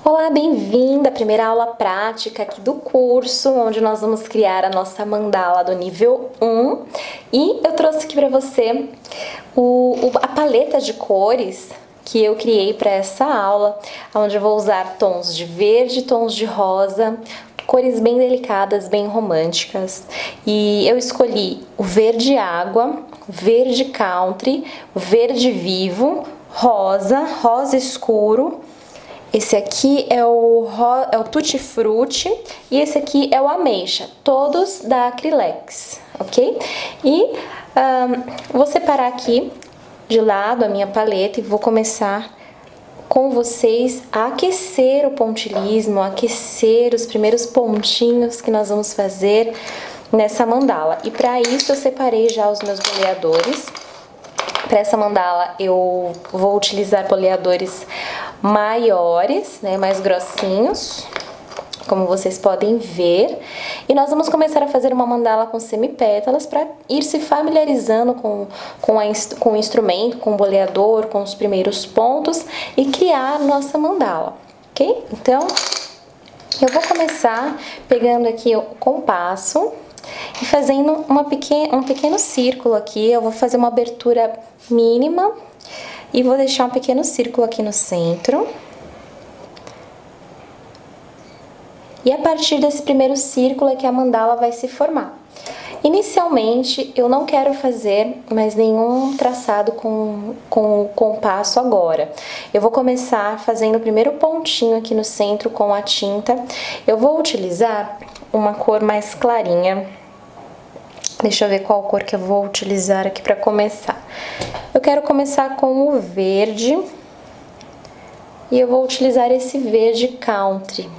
Olá, bem-vinda à primeira aula prática aqui do curso, onde nós vamos criar a nossa mandala do nível 1. E eu trouxe aqui para você a paleta de cores que eu criei para essa aula, onde eu vou usar tons de verde, tons de rosa, cores bem delicadas, bem românticas. E eu escolhi o verde água, verde country, o verde vivo, rosa escuro. Esse aqui é o Tutti Frutti e esse aqui é o Ameixa, todos da Acrylex, ok? E vou separar aqui de lado a minha paleta e vou começar com vocês a aquecer o pontilhismo, a aquecer os primeiros pontinhos que nós vamos fazer nessa mandala. E para isso eu separei já os meus boleadores. Para essa mandala eu vou utilizar boleadores maiores, né, mais grossinhos, como vocês podem ver. E nós vamos começar a fazer uma mandala com semipétalas para ir se familiarizando com o instrumento, com o boleador, com os primeiros pontos e criar nossa mandala, ok? Então, eu vou começar pegando aqui o compasso e fazendo um pequeno círculo aqui. Eu vou fazer uma abertura mínima e vou deixar um pequeno círculo aqui no centro. E a partir desse primeiro círculo é que a mandala vai se formar. Inicialmente, eu não quero fazer mais nenhum traçado com o compasso agora. Eu vou começar fazendo o primeiro pontinho aqui no centro com a tinta. Eu vou utilizar uma cor mais clarinha. Deixa eu ver qual cor que eu vou utilizar aqui para começar. Eu quero começar com o verde. E eu vou utilizar esse verde country.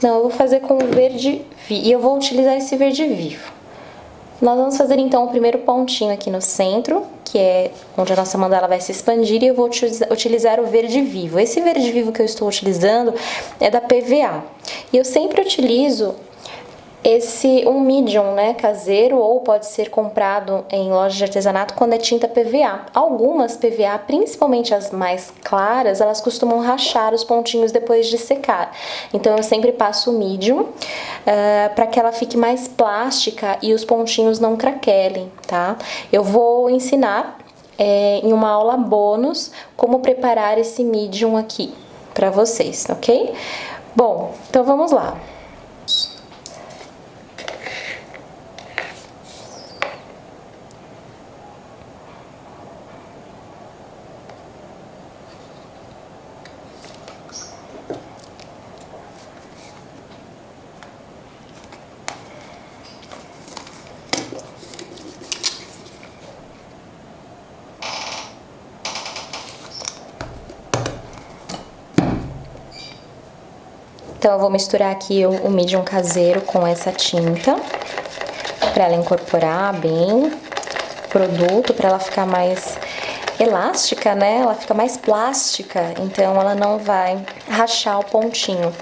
Não, eu vou fazer com o verde vivo. E eu vou utilizar esse verde vivo. Nós vamos fazer então o primeiro pontinho aqui no centro, que é onde a nossa mandala vai se expandir, e eu vou utilizar o verde vivo. Esse verde vivo que eu estou utilizando é da PVA. E eu sempre utilizo um medium, né, caseiro, ou pode ser comprado em loja de artesanato quando é tinta PVA. Algumas PVA, principalmente as mais claras, elas costumam rachar os pontinhos depois de secar. Então eu sempre passo o medium para que ela fique mais plástica e os pontinhos não craquelem, tá? Eu vou ensinar em uma aula bônus como preparar esse medium aqui para vocês, ok? Bom, então vamos lá. Então, eu vou misturar aqui o medium caseiro com essa tinta, para ela incorporar bem o produto, para ela ficar mais elástica, né? Ela fica mais plástica, então ela não vai rachar o pontinho.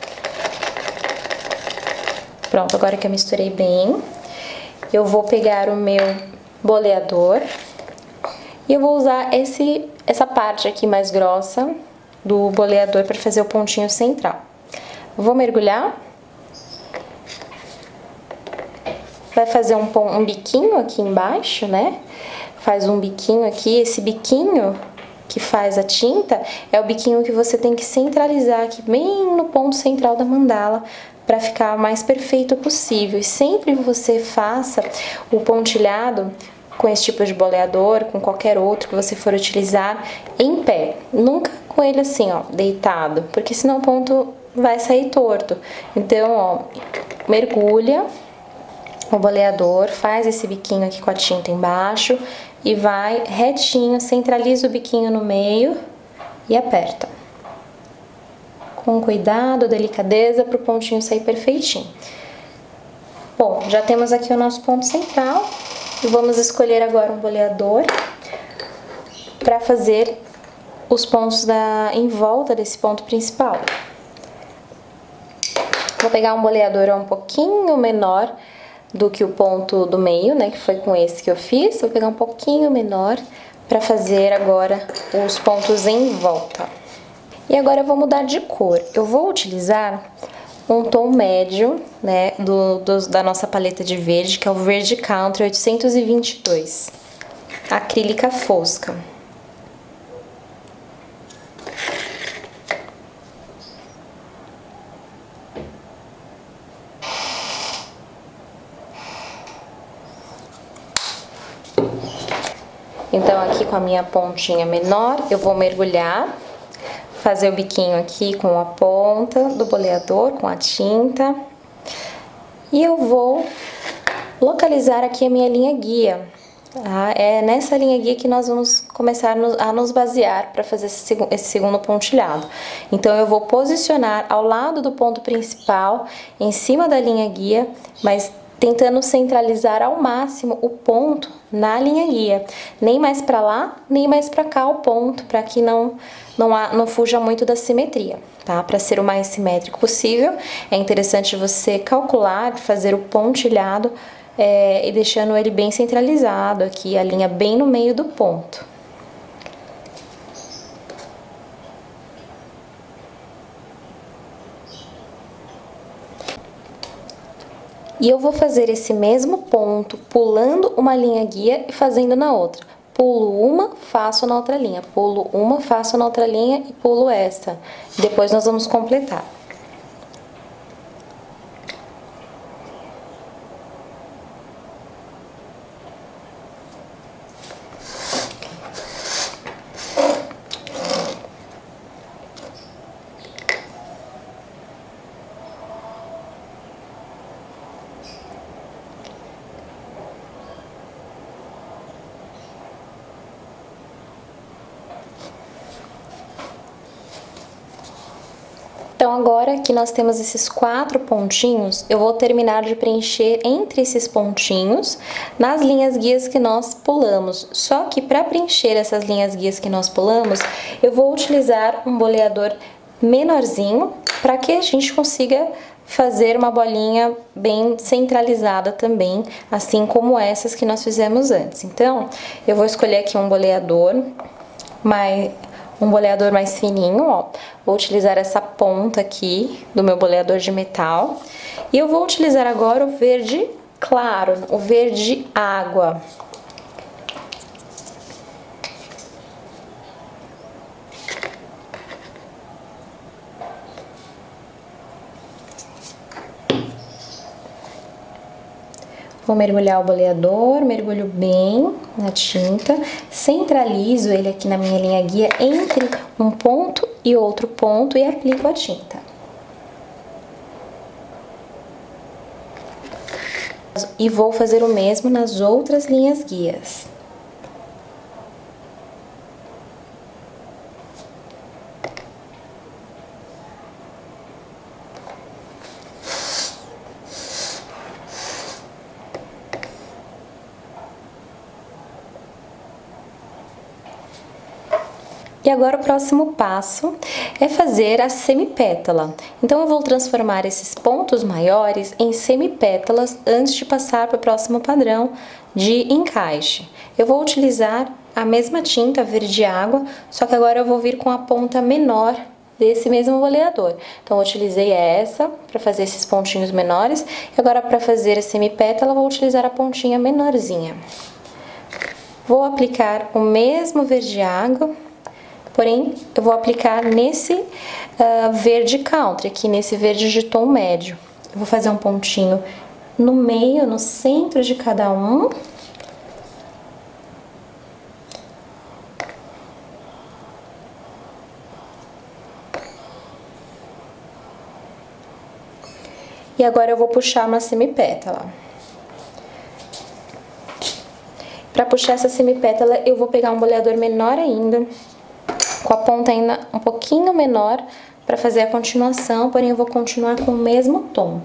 Pronto, agora que eu misturei bem, eu vou pegar o meu boleador e eu vou usar essa parte aqui mais grossa do boleador para fazer o pontinho central. Vou mergulhar, vai fazer um biquinho aqui embaixo, né? Faz um biquinho aqui, esse biquinho que faz a tinta é o biquinho que você tem que centralizar aqui bem no ponto central da mandala para ficar o mais perfeito possível. E sempre você faça o pontilhado com esse tipo de boleador, com qualquer outro que você for utilizar, em pé. Nunca com ele assim, ó, deitado, porque senão o ponto vai sair torto. Então, ó, mergulha o boleador, faz esse biquinho aqui com a tinta embaixo e vai retinho, centraliza o biquinho no meio e aperta. Com cuidado, delicadeza, para o pontinho sair perfeitinho. Bom, já temos aqui o nosso ponto central e vamos escolher agora um boleador para fazer os pontos em volta desse ponto principal. Vou pegar um boleador um pouquinho menor do que o ponto do meio, né, que foi com esse que eu fiz. Vou pegar um pouquinho menor para fazer agora os pontos em volta. E agora eu vou mudar de cor. Eu vou utilizar um tom médio, né, da nossa paleta de verde, que é o Verde Country 822, acrílica fosca. Então, aqui com a minha pontinha menor, eu vou mergulhar, fazer o biquinho aqui com a ponta do boleador, com a tinta. E eu vou localizar aqui a minha linha guia. Tá? É nessa linha guia que nós vamos começar a nos basear para fazer esse segundo pontilhado. Então, eu vou posicionar ao lado do ponto principal, em cima da linha guia, mas tentando centralizar ao máximo o ponto na linha guia. Nem mais para lá, nem mais para cá o ponto, para que não fuja muito da simetria, tá? Para ser o mais simétrico possível, é interessante você calcular, fazer o pontilhado e deixando ele bem centralizado aqui, a linha bem no meio do ponto. E eu vou fazer esse mesmo ponto, pulando uma linha guia e fazendo na outra. Pulo uma, faço na outra linha. Pulo uma, faço na outra linha e pulo essa. Depois nós vamos completar. Então, agora que nós temos esses 4 pontinhos, eu vou terminar de preencher entre esses pontinhos nas linhas guias que nós pulamos. Só que para preencher essas linhas guias que nós pulamos, eu vou utilizar um boleador menorzinho para que a gente consiga fazer uma bolinha bem centralizada também, assim como essas que nós fizemos antes. Então, eu vou escolher aqui um boleador mais fininho, ó. Vou utilizar essa ponta aqui do meu boleador de metal. E eu vou utilizar agora o verde claro, o verde água. Vou mergulhar o boleador, mergulho bem na tinta, centralizo ele aqui na minha linha guia entre um ponto e outro ponto e aplico a tinta. E vou fazer o mesmo nas outras linhas guias. E agora o próximo passo é fazer a semipétala. Então, eu vou transformar esses pontos maiores em semipétalas antes de passar para o próximo padrão de encaixe. Eu vou utilizar a mesma tinta verde água, só que agora eu vou vir com a ponta menor desse mesmo boleador. Então, eu utilizei essa para fazer esses pontinhos menores, e agora para fazer a semipétala eu vou utilizar a pontinha menorzinha. Vou aplicar o mesmo verde água, porém, eu vou aplicar nesse verde country, aqui nesse verde de tom médio. Eu vou fazer um pontinho no meio, no centro de cada um. E agora eu vou puxar uma semipétala. Para puxar essa semipétala, eu vou pegar um boleador menor ainda, com a ponta ainda um pouquinho menor, para fazer a continuação, porém eu vou continuar com o mesmo tom.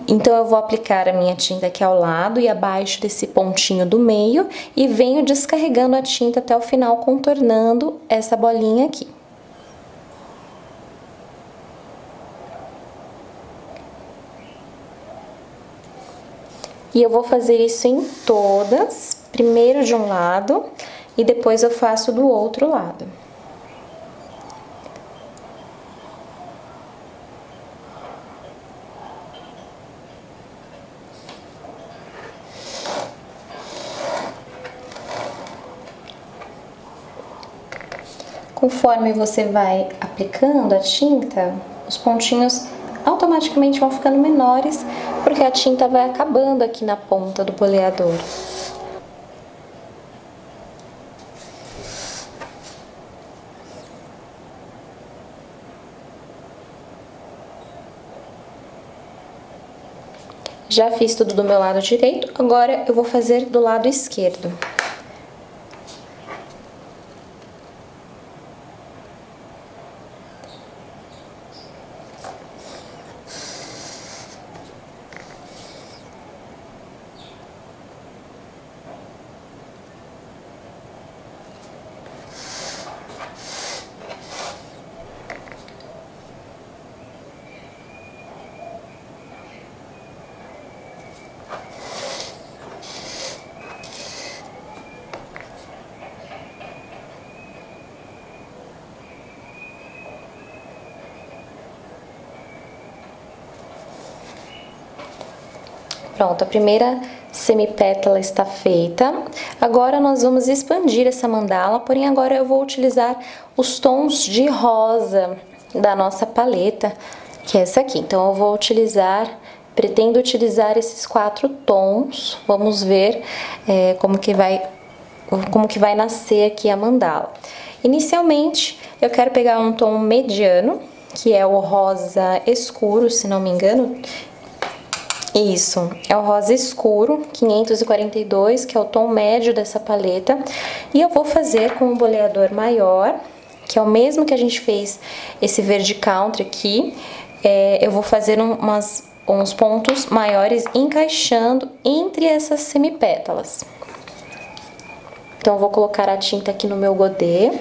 Então, eu vou aplicar a minha tinta aqui ao lado e abaixo desse pontinho do meio, e venho descarregando a tinta até o final, contornando essa bolinha aqui. E eu vou fazer isso em todas, primeiro de um lado e depois eu faço do outro lado. Conforme você vai aplicando a tinta, os pontinhos automaticamente vão ficando menores, porque a tinta vai acabando aqui na ponta do boleador. Já fiz tudo do meu lado direito, agora eu vou fazer do lado esquerdo. Pronto, a primeira semipétala está feita. Agora nós vamos expandir essa mandala, porém agora eu vou utilizar os tons de rosa da nossa paleta, que é essa aqui. Então eu vou pretendo utilizar esses 4 tons. Vamos ver como que vai nascer aqui a mandala. Inicialmente, eu quero pegar um tom mediano, que é o rosa escuro, se não me engano. Isso, é o rosa escuro, 542, que é o tom médio dessa paleta. E eu vou fazer com um boleador maior, que é o mesmo que a gente fez esse verde country aqui. Eu vou fazer uns pontos maiores encaixando entre essas semipétalas. Então, eu vou colocar a tinta aqui no meu godê.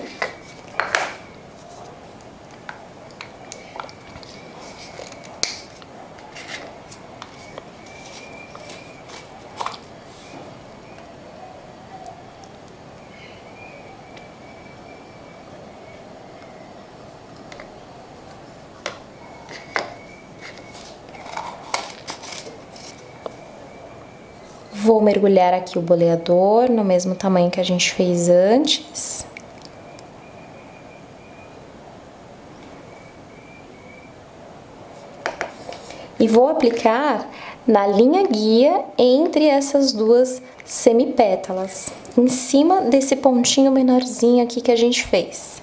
Vou mergulhar aqui o boleador no mesmo tamanho que a gente fez antes. E vou aplicar na linha guia entre essas duas semipétalas, em cima desse pontinho menorzinho aqui que a gente fez.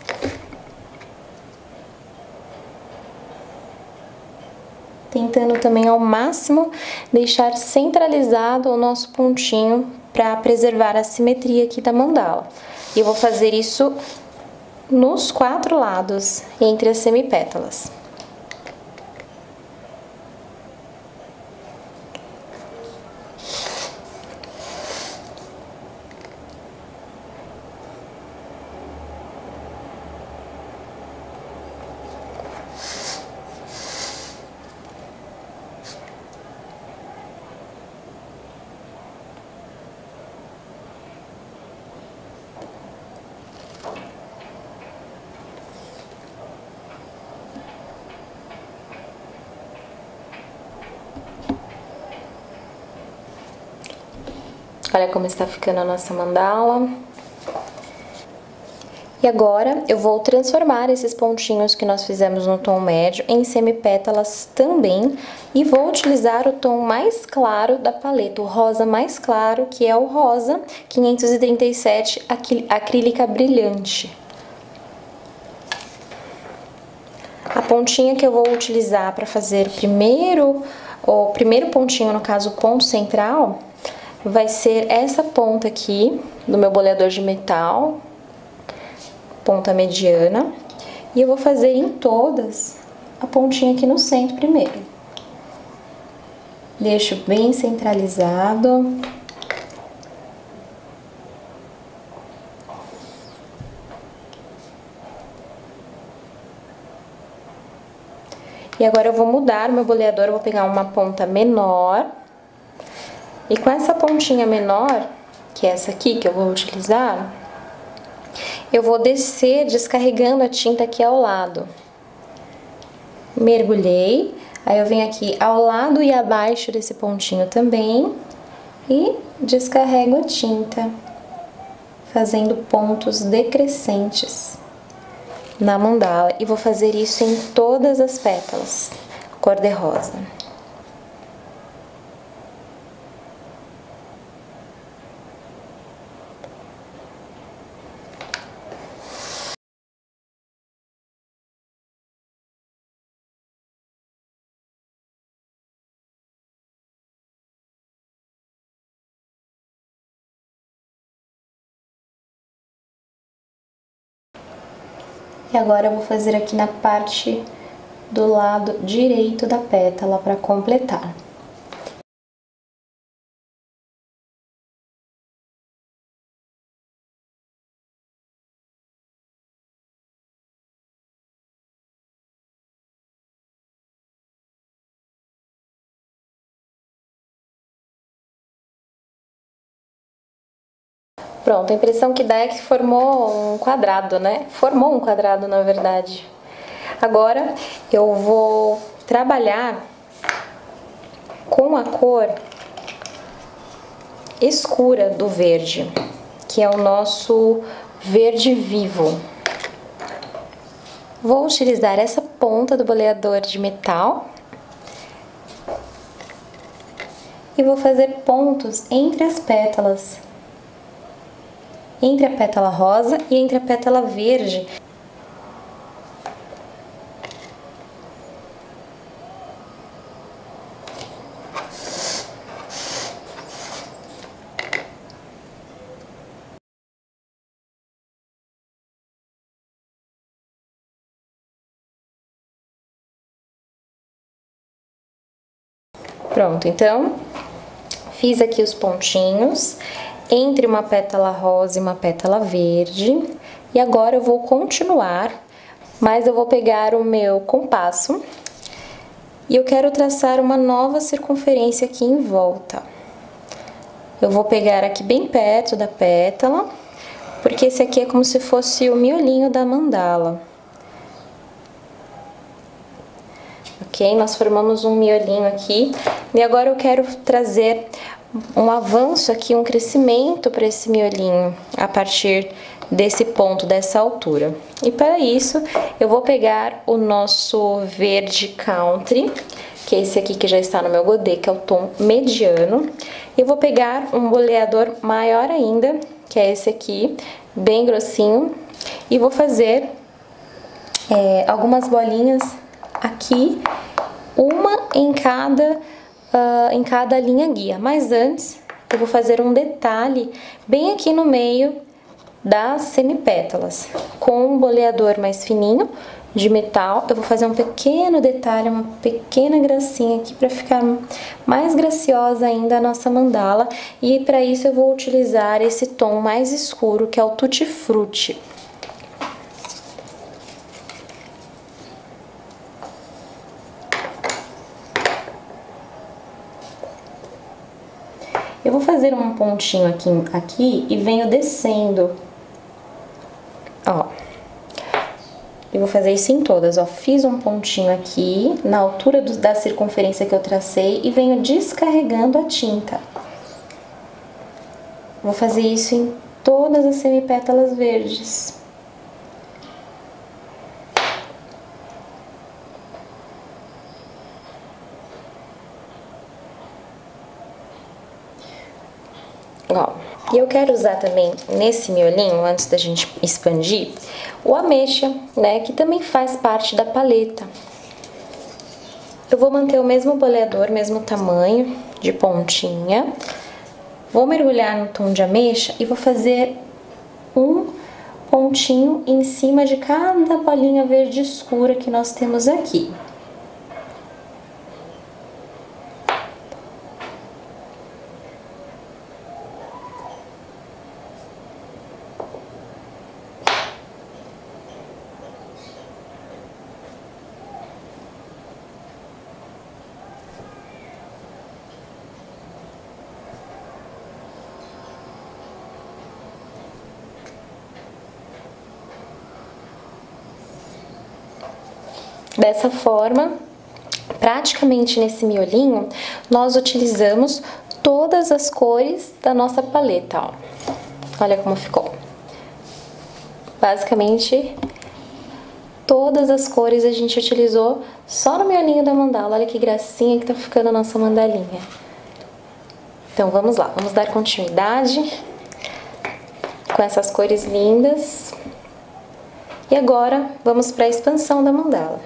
Tentando também ao máximo deixar centralizado o nosso pontinho para preservar a simetria aqui da mandala. E eu vou fazer isso nos 4 lados, entre as semipétalas. Olha como está ficando a nossa mandala. E agora eu vou transformar esses pontinhos que nós fizemos no tom médio em semipétalas também. E vou utilizar o tom mais claro da paleta, o rosa mais claro, que é o rosa 537 acrílica brilhante. A pontinha que eu vou utilizar para fazer o primeiro pontinho, no caso o ponto central, vai ser essa ponta aqui do meu boleador de metal, ponta mediana, e eu vou fazer em todas a pontinha aqui no centro primeiro. Deixo bem centralizado. E agora eu vou mudar o meu boleador, eu vou pegar uma ponta menor. E com essa pontinha menor, que é essa aqui que eu vou utilizar, eu vou descer descarregando a tinta aqui ao lado. Mergulhei, aí eu venho aqui ao lado e abaixo desse pontinho também e descarrego a tinta, fazendo pontos decrescentes. na mandala e vou fazer isso em todas as pétalas, cor de rosa. E agora eu vou fazer aqui na parte do lado direito da pétala para completar. Pronto, a impressão que dá é que formou um quadrado, né? Formou um quadrado, na verdade. Agora eu vou trabalhar com a cor escura do verde, que é o nosso verde vivo. Vou utilizar essa ponta do boleador de metal e vou fazer pontos entre as pétalas, entre a pétala rosa e entre a pétala verde. Pronto, então, fiz aqui os pontinhos entre uma pétala rosa e uma pétala verde. E agora eu vou continuar, mas eu vou pegar o meu compasso e eu quero traçar uma nova circunferência aqui em volta. Eu vou pegar aqui bem perto da pétala, porque esse aqui é como se fosse o miolinho da mandala. Ok? Nós formamos um miolinho aqui e agora eu quero trazer um avanço aqui, um crescimento para esse miolinho a partir desse ponto, dessa altura. E para isso eu vou pegar o nosso verde country, que é esse aqui que já está no meu godê, que é o tom mediano. Eu vou pegar um boleador maior ainda, que é esse aqui, bem grossinho, e vou fazer algumas bolinhas aqui, uma em cada linha guia. Mas antes eu vou fazer um detalhe bem aqui no meio das semipétalas. Com um boleador mais fininho de metal, eu vou fazer um pequeno detalhe, uma pequena gracinha aqui para ficar mais graciosa ainda a nossa mandala. E para isso eu vou utilizar esse tom mais escuro, que é o Tutti Frutti. Eu vou fazer um pontinho aqui e venho descendo, ó. Eu vou fazer isso em todas, ó. Fiz um pontinho aqui, na altura da circunferência que eu tracei e venho descarregando a tinta. Vou fazer isso em todas as semipétalas verdes. Ó, e eu quero usar também nesse miolinho, antes da gente expandir, o ameixa, né, que também faz parte da paleta. Eu vou manter o mesmo boleador, mesmo tamanho de pontinha. Vou mergulhar no tom de ameixa e vou fazer um pontinho em cima de cada bolinha verde escura que nós temos aqui. Dessa forma, praticamente nesse miolinho, nós utilizamos todas as cores da nossa paleta, ó. Olha como ficou. Basicamente, todas as cores a gente utilizou só no miolinho da mandala. Olha que gracinha que tá ficando a nossa mandalinha. Então vamos lá, vamos dar continuidade com essas cores lindas. E agora vamos para a expansão da mandala.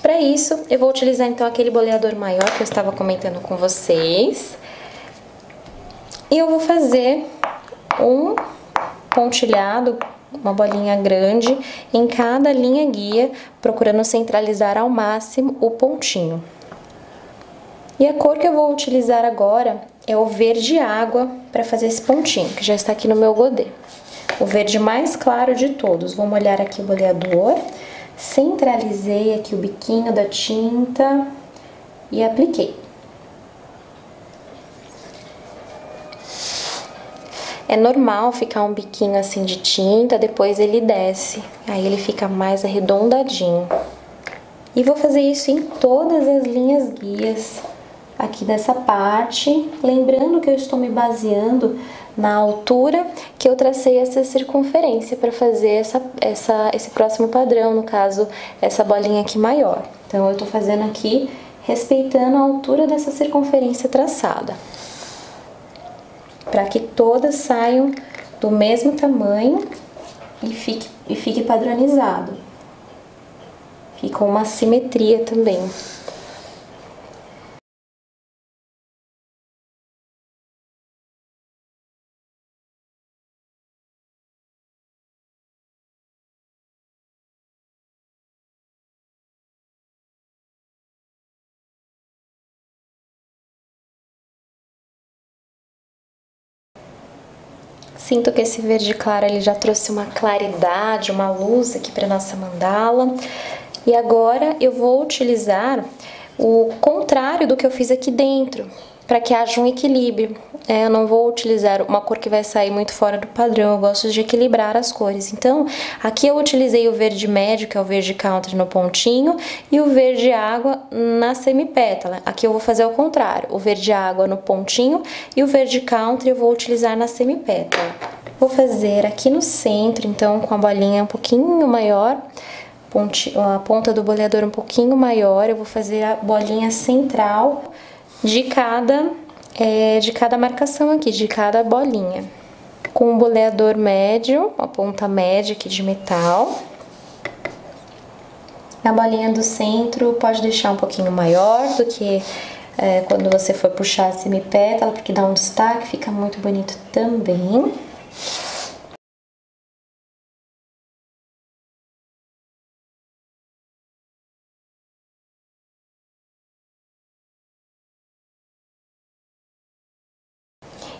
Para isso, eu vou utilizar então aquele boleador maior que eu estava comentando com vocês. E eu vou fazer um pontilhado, uma bolinha grande em cada linha guia, procurando centralizar ao máximo o pontinho. E a cor que eu vou utilizar agora é o verde água para fazer esse pontinho, que já está aqui no meu godê. O verde mais claro de todos. Vou molhar aqui o boleador, centralizei aqui o biquinho da tinta e apliquei. É normal ficar um biquinho assim de tinta, depois ele desce, aí ele fica mais arredondadinho. E vou fazer isso em todas as linhas guias aqui dessa parte, lembrando que eu estou me baseando na altura que eu tracei essa circunferência para fazer esse próximo padrão, no caso, essa bolinha aqui maior. Então, eu tô fazendo aqui respeitando a altura dessa circunferência traçada, para que todas saiam do mesmo tamanho e fique padronizado. Fica uma simetria também. Sinto que esse verde claro ele já trouxe uma claridade, uma luz aqui para nossa mandala. E agora eu vou utilizar o contrário do que eu fiz aqui dentro, para que haja um equilíbrio. Eu não vou utilizar uma cor que vai sair muito fora do padrão, eu gosto de equilibrar as cores. Então, aqui eu utilizei o verde médio, que é o verde country no pontinho, e o verde água na semipétala. Aqui eu vou fazer ao contrário, o verde água no pontinho e o verde country eu vou utilizar na semipétala. Vou fazer aqui no centro, então, com a bolinha um pouquinho maior, a ponta do boleador um pouquinho maior, eu vou fazer a bolinha central de cada marcação aqui, de cada bolinha. Com o boleador médio, a ponta média aqui de metal. A bolinha do centro pode deixar um pouquinho maior do que quando você for puxar a semipétala, porque dá um destaque, fica muito bonito também.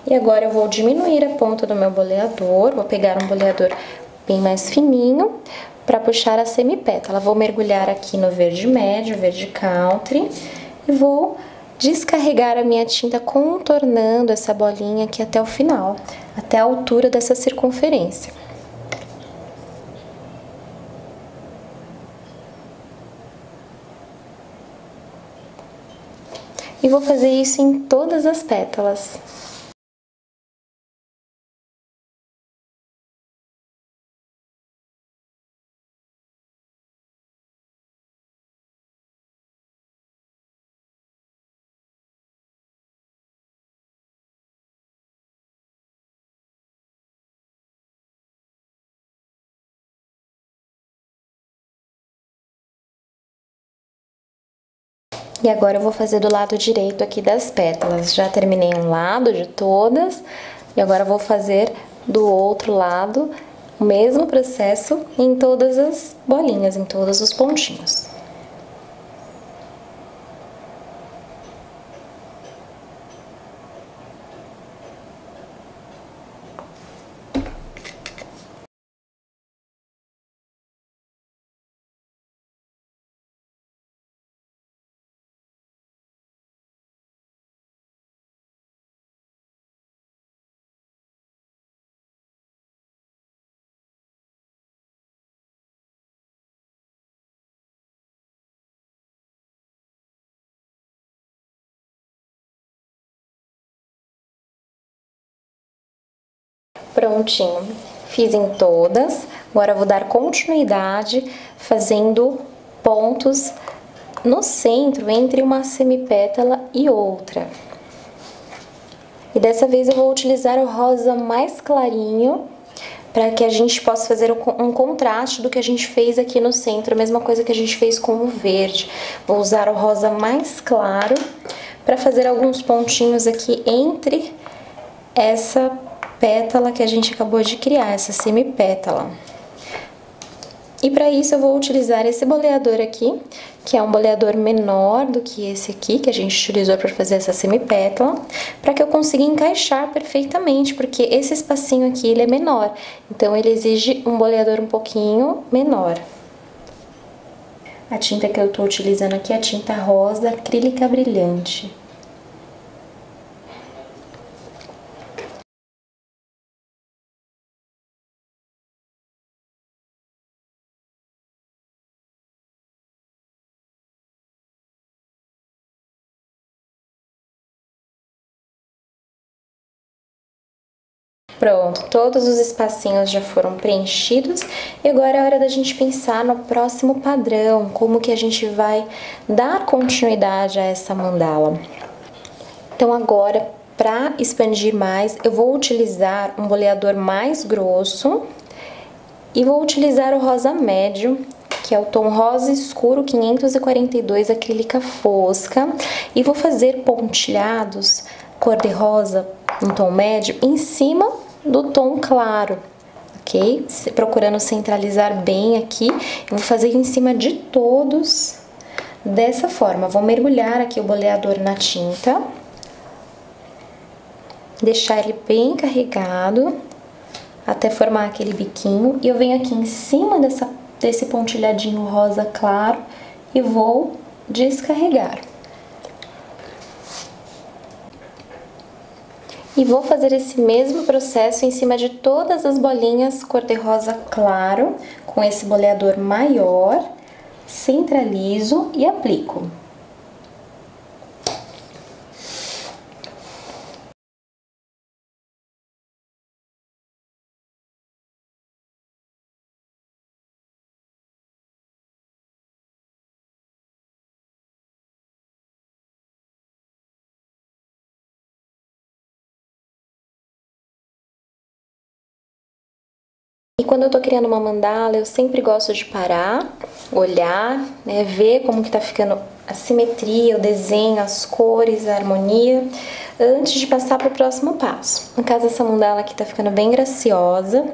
E agora eu vou diminuir a ponta do meu boleador, vou pegar um boleador bem mais fininho para puxar a semipétala. Vou mergulhar aqui no verde médio, verde country, e vou descarregar a minha tinta contornando essa bolinha aqui até o final, até a altura dessa circunferência. E vou fazer isso em todas as pétalas. E agora eu vou fazer do lado direito aqui das pétalas. Já terminei um lado de todas e agora eu vou fazer do outro lado o mesmo processo em todas as bolinhas, em todos os pontinhos. Prontinho, fiz em todas. Agora eu vou dar continuidade fazendo pontos no centro entre uma semipétala e outra. E dessa vez eu vou utilizar o rosa mais clarinho para que a gente possa fazer um contraste do que a gente fez aqui no centro, a mesma coisa que a gente fez com o verde. Vou usar o rosa mais claro para fazer alguns pontinhos aqui entre essa pétala que a gente acabou de criar, essa semipétala. E para isso eu vou utilizar esse boleador aqui, que é um boleador menor do que esse aqui, que a gente utilizou para fazer essa semipétala, para que eu consiga encaixar perfeitamente, porque esse espacinho aqui ele é menor, então ele exige um boleador um pouquinho menor. A tinta que eu tô utilizando aqui é a tinta rosa acrílica brilhante. Pronto, todos os espacinhos já foram preenchidos e agora é hora da gente pensar no próximo padrão, como que a gente vai dar continuidade a essa mandala. Então agora, para expandir mais, eu vou utilizar um boleador mais grosso e vou utilizar o rosa médio, que é o tom rosa escuro 542 acrílica fosca, e vou fazer pontilhados cor de rosa um tom médio em cima do tom claro, ok? Procurando centralizar bem aqui, eu vou fazer em cima de todos dessa forma. Vou mergulhar aqui o boleador na tinta, deixar ele bem carregado até formar aquele biquinho, e eu venho aqui em cima desse pontilhadinho rosa claro e vou descarregar. E vou fazer esse mesmo processo em cima de todas as bolinhas cor-de-rosa claro, com esse boleador maior, centralizo e aplico. E quando eu tô criando uma mandala, eu sempre gosto de parar, olhar, né, ver como que tá ficando a simetria, o desenho, as cores, a harmonia, antes de passar pro próximo passo. No caso, essa mandala aqui tá ficando bem graciosa.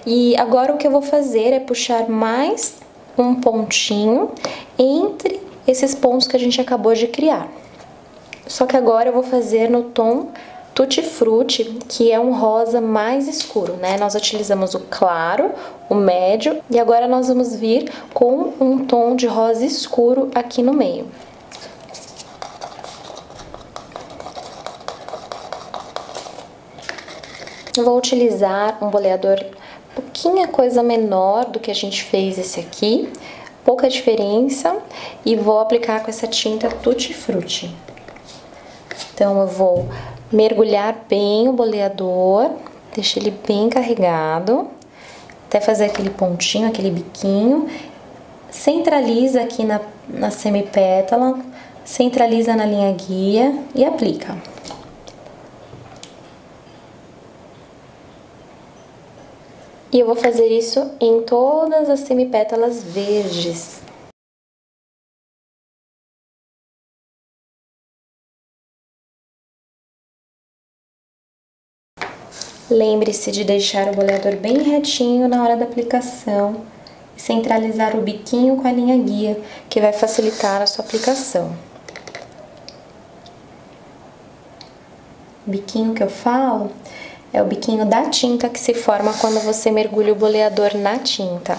E agora o que eu vou fazer é puxar mais um pontinho entre esses pontos que a gente acabou de criar. Só que agora eu vou fazer no tom Tutti Frutti, que é um rosa mais escuro, né? Nós utilizamos o claro, o médio, e agora nós vamos vir com um tom de rosa escuro aqui no meio. Eu vou utilizar um boleador pouquinha coisa menor do que a gente fez esse aqui, pouca diferença, e vou aplicar com essa tinta Tutti Frutti. Então eu vou mergulhar bem o boleador, deixar ele bem carregado, até fazer aquele pontinho, aquele biquinho. Centraliza aqui na semipétala, centraliza na linha guia e aplica. E eu vou fazer isso em todas as semipétalas verdes. Lembre-se de deixar o boleador bem retinho na hora da aplicação e centralizar o biquinho com a linha guia, que vai facilitar a sua aplicação. O biquinho que eu falo é o biquinho da tinta que se forma quando você mergulha o boleador na tinta.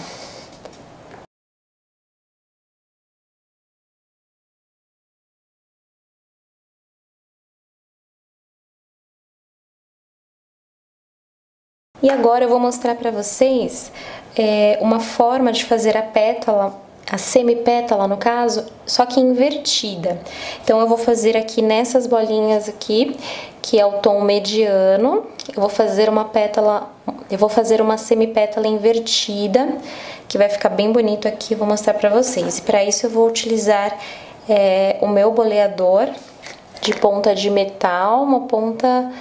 E agora eu vou mostrar para vocês uma forma de fazer a pétala a semipétala no caso, só que invertida. Então eu vou fazer aqui nessas bolinhas aqui, que é o tom mediano, eu vou fazer uma semipétala invertida, que vai ficar bem bonito aqui, eu vou mostrar pra vocês. E pra isso eu vou utilizar o meu boleador de ponta de metal, uma ponta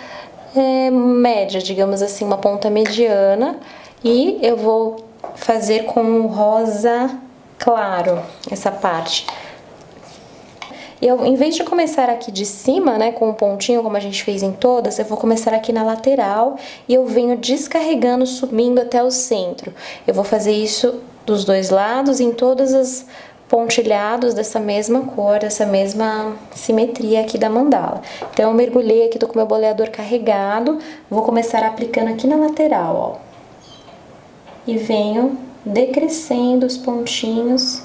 média, digamos assim, uma ponta mediana, e eu vou fazer com o rosa claro essa parte. Em vez de começar aqui de cima, né, com um pontinho, como a gente fez em todas, eu vou começar aqui na lateral e eu venho descarregando, subindo até o centro. Eu vou fazer isso dos dois lados, em todos os pontilhados dessa mesma cor, dessa mesma simetria aqui da mandala. Então, eu mergulhei aqui, tô com meu boleador carregado, vou começar aplicando aqui na lateral, ó. E venho decrescendo os pontinhos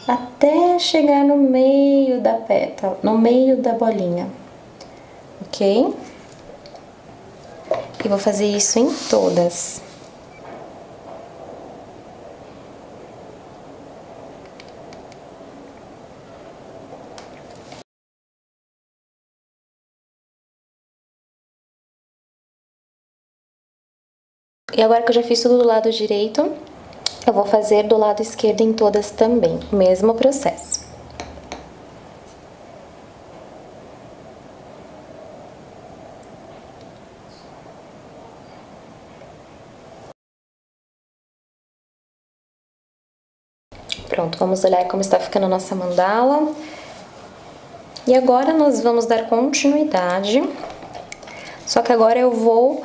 até chegar no meio da pétala, no meio da bolinha, ok? E vou fazer isso em todas. E agora que eu já fiz tudo do lado direito, eu vou fazer do lado esquerdo em todas também, o mesmo processo. Pronto, vamos olhar como está ficando a nossa mandala. E agora nós vamos dar continuidade, só que agora eu vou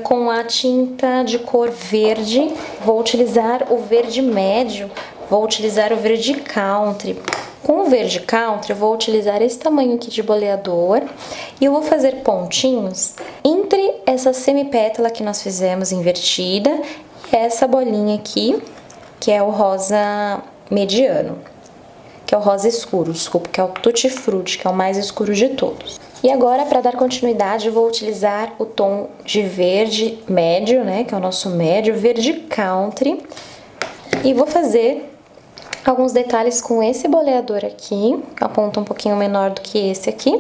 com a tinta de cor verde, vou utilizar o verde médio, vou utilizar o verde country. Com o verde country eu vou utilizar esse tamanho aqui de boleador e eu vou fazer pontinhos entre essa semipétala que nós fizemos invertida e essa bolinha aqui, que é o rosa mediano, que é o rosa escuro, desculpa, que é o Tutti Frutti, que é o mais escuro de todos. E agora, para dar continuidade, eu vou utilizar o tom de verde médio, né, que é o nosso médio, verde country, e vou fazer alguns detalhes com esse boleador aqui, a ponta um pouquinho menor do que esse aqui,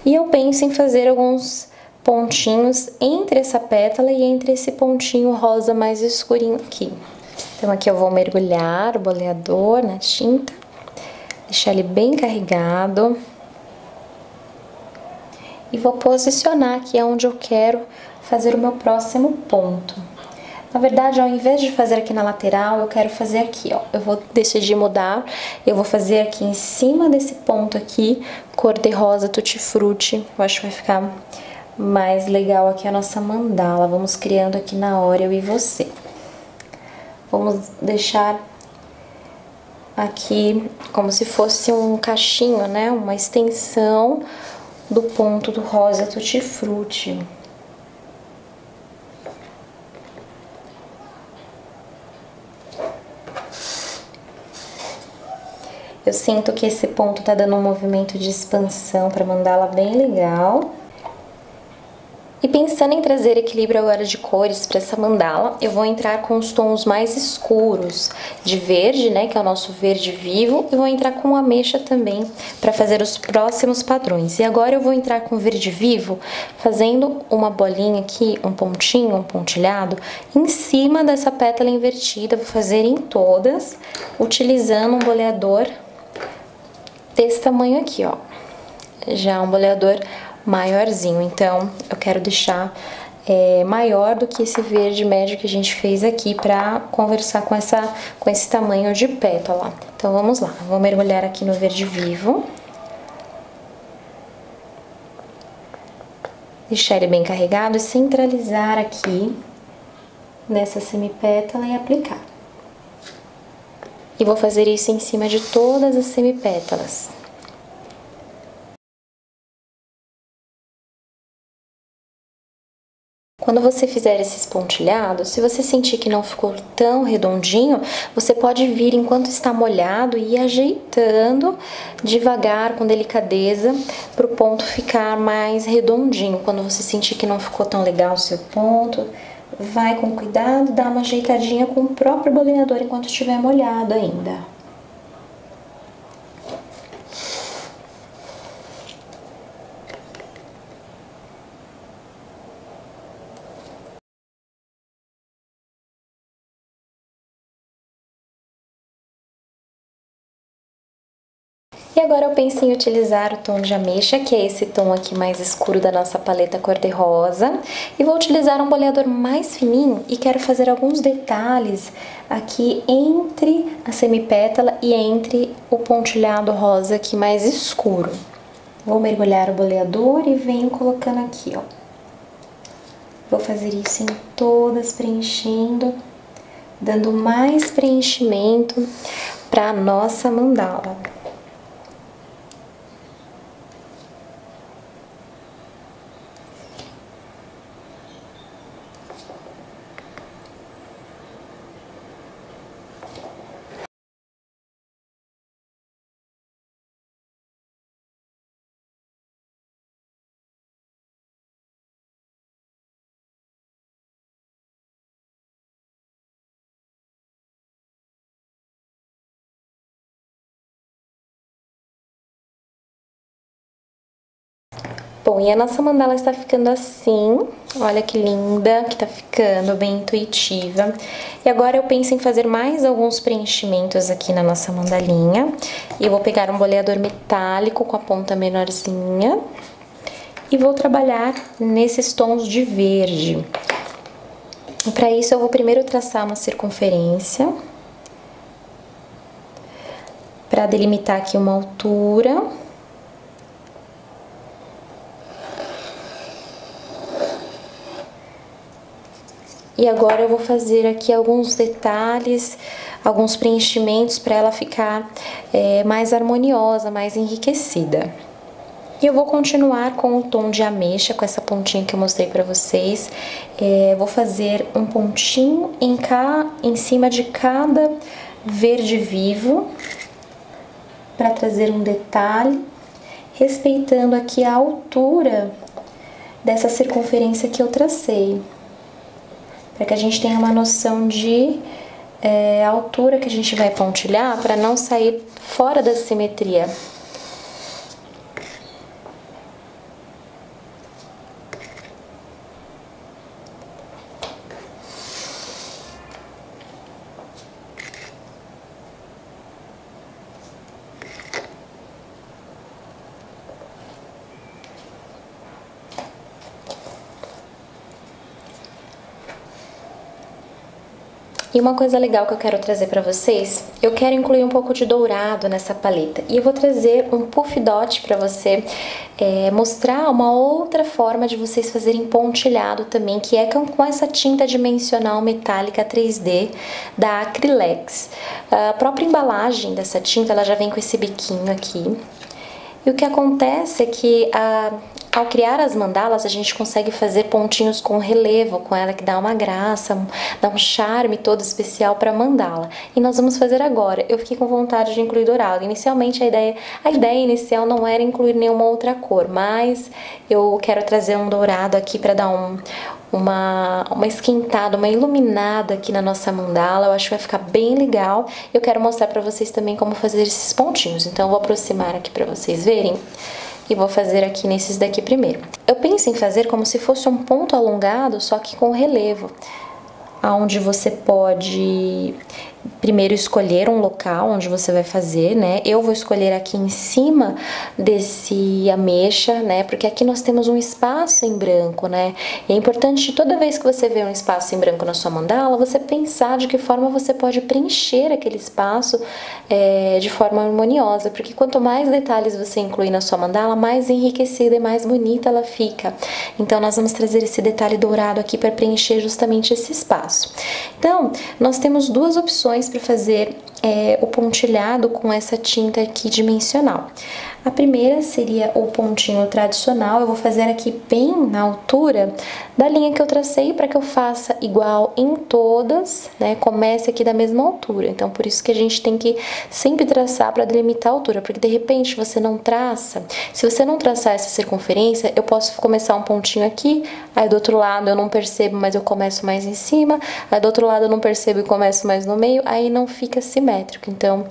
e eu penso em fazer alguns pontinhos entre essa pétala e entre esse pontinho rosa mais escurinho aqui. Então aqui eu vou mergulhar o boleador na tinta, deixar ele bem carregado. E vou posicionar aqui onde eu quero fazer o meu próximo ponto. Na verdade, ao invés de fazer aqui na lateral, eu quero fazer aqui, ó. Eu vou decidir mudar, eu vou fazer aqui em cima desse ponto aqui, cor de rosa Tutti Frutti. Eu acho que vai ficar mais legal aqui a nossa mandala. Vamos criando aqui na hora, eu e você. Vamos deixar aqui como se fosse um cachinho, né? Uma extensão do ponto do rosa Tutti Frutti. Eu sinto que esse ponto tá dando um movimento de expansão pra mandala bem legal. E pensando em trazer equilíbrio agora de cores para essa mandala, eu vou entrar com os tons mais escuros de verde, né, que é o nosso verde vivo, e vou entrar com ameixa também para fazer os próximos padrões. E agora eu vou entrar com verde vivo, fazendo uma bolinha aqui, um pontinho, um pontilhado, em cima dessa pétala invertida. Vou fazer em todas, utilizando um boleador desse tamanho aqui, ó. Já um boleador maiorzinho, então eu quero deixar maior do que esse verde médio que a gente fez aqui para conversar com esse tamanho de pétala. Então vamos lá, vou mergulhar aqui no verde vivo, deixar ele bem carregado e centralizar aqui nessa semipétala e aplicar. E vou fazer isso em cima de todas as semipétalas. Quando você fizer esses pontilhados, se você sentir que não ficou tão redondinho, você pode vir enquanto está molhado e ir ajeitando devagar, com delicadeza, para o ponto ficar mais redondinho. Quando você sentir que não ficou tão legal o seu ponto, vai com cuidado, dá uma ajeitadinha com o próprio boleador enquanto estiver molhado ainda. E agora eu penso em utilizar o tom de ameixa, que é esse tom aqui mais escuro da nossa paleta cor-de-rosa. E vou utilizar um boleador mais fininho e quero fazer alguns detalhes aqui entre a semipétala e entre o pontilhado rosa aqui mais escuro. Vou mergulhar o boleador e venho colocando aqui, ó. Vou fazer isso em todas, preenchendo, dando mais preenchimento para a nossa mandala. Bom, e a nossa mandala está ficando assim, olha que linda que tá ficando, bem intuitiva. E agora eu penso em fazer mais alguns preenchimentos aqui na nossa mandalinha. E eu vou pegar um boleador metálico com a ponta menorzinha e vou trabalhar nesses tons de verde. E para isso eu vou primeiro traçar uma circunferência para delimitar aqui uma altura. E agora eu vou fazer aqui alguns detalhes, alguns preenchimentos para ela ficar mais harmoniosa, mais enriquecida. E eu vou continuar com o tom de ameixa, com essa pontinha que eu mostrei para vocês. Vou fazer um pontinho em cima de cada verde vivo, para trazer um detalhe, respeitando aqui a altura dessa circunferência que eu tracei. Para que a gente tenha uma noção de altura que a gente vai pontilhar, para não sair fora da simetria. E uma coisa legal que eu quero trazer pra vocês, eu quero incluir um pouco de dourado nessa paleta. E eu vou trazer um puff dot pra você mostrar uma outra forma de vocês fazerem pontilhado também, que é com essa tinta dimensional metálica 3D da Acrylex. A própria embalagem dessa tinta, ela já vem com esse biquinho aqui. E o que acontece é que ao criar as mandalas, a gente consegue fazer pontinhos com relevo com ela, que dá uma graça, dá um charme todo especial para a mandala. E nós vamos fazer agora. Eu fiquei com vontade de incluir dourado. Inicialmente, a ideia inicial não era incluir nenhuma outra cor, mas eu quero trazer um dourado aqui para dar uma esquentada, uma iluminada aqui na nossa mandala. Eu acho que vai ficar bem legal. Eu quero mostrar para vocês também como fazer esses pontinhos. Então, eu vou aproximar aqui para vocês verem. E vou fazer aqui nesses daqui primeiro. Eu penso em fazer como se fosse um ponto alongado, só que com relevo. Onde você pode primeiro escolher um local onde você vai fazer, né? Eu vou escolher aqui em cima desse ameixa, né? Porque aqui nós temos um espaço em branco, né? E é importante, toda vez que você vê um espaço em branco na sua mandala, você pensar de que forma você pode preencher aquele espaço de forma harmoniosa, porque quanto mais detalhes você incluir na sua mandala, mais enriquecida e mais bonita ela fica. Então, nós vamos trazer esse detalhe dourado aqui para preencher justamente esse espaço. Então, nós temos duas opções para fazer o pontilhado com essa tinta aqui dimensional. A primeira seria o pontinho tradicional. Eu vou fazer aqui bem na altura da linha que eu tracei, para que eu faça igual em todas, né? Comece aqui da mesma altura. Então, por isso que a gente tem que sempre traçar para delimitar a altura, porque de repente você não traça. Se você não traçar essa circunferência, eu posso começar um pontinho aqui, aí do outro lado eu não percebo, mas eu começo mais em cima, aí do outro lado eu não percebo e começo mais no meio, aí não fica simétrico. Então,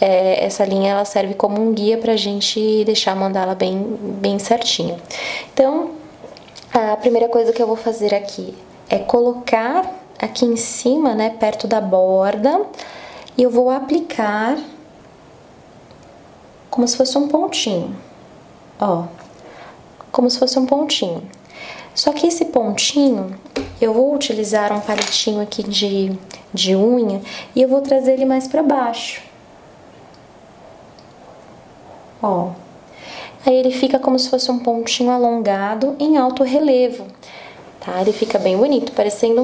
essa linha ela serve como um guia pra gente deixar a mandala bem certinho. Então, a primeira coisa que eu vou fazer aqui é colocar aqui em cima, né, perto da borda, e eu vou aplicar como se fosse um pontinho, ó, como se fosse um pontinho. Só que esse pontinho, eu vou utilizar um palitinho aqui de unha e eu vou trazer ele mais pra baixo. Ó. Aí ele fica como se fosse um pontinho alongado em alto relevo, tá? Ele fica bem bonito, parecendo